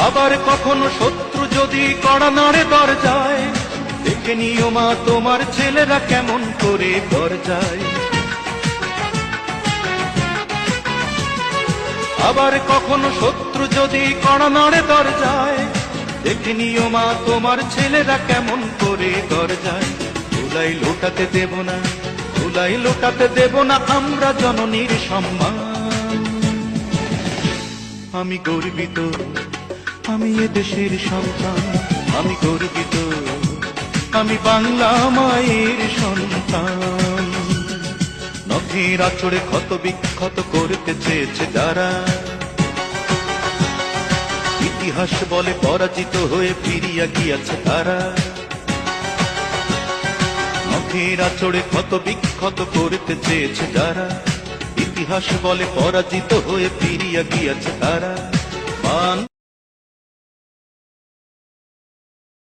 আবার কখনো শত্রু যদি কড়া নাড়ে দরজায়, দেখে নিও মা তোমার ছেলেরা কেমন করে দরজায়। আবার কখনো শত্রু যদি কড়া নাড়ে দরজায়, দেখে নিও মা তোমার ছেলেরা কেমন করে দরজায়। ধুলাই লোটাতে দেব না, ধুলাই লোটাতে দেব না আমরা জননীর সম্মান। আমি গর্বিত, আমি এ দেশের সন্তান, আমি গর্বিত, আমি বাংলা মায়ের সন্তান। নখের আঁচড়ে ক্ষত বিক্ষত করতে চেয়েছে যারা, ইতিহাস বলে পরাজিত হয়ে ফিরিয়া গিয়াছে তারা। নখের আঁচড়ে ক্ষত বিক্ষত করতে চেয়েছে যারা, ইতিহাস বলে পরাজিত হয়ে ফিরিয়া গিয়াছে তারা।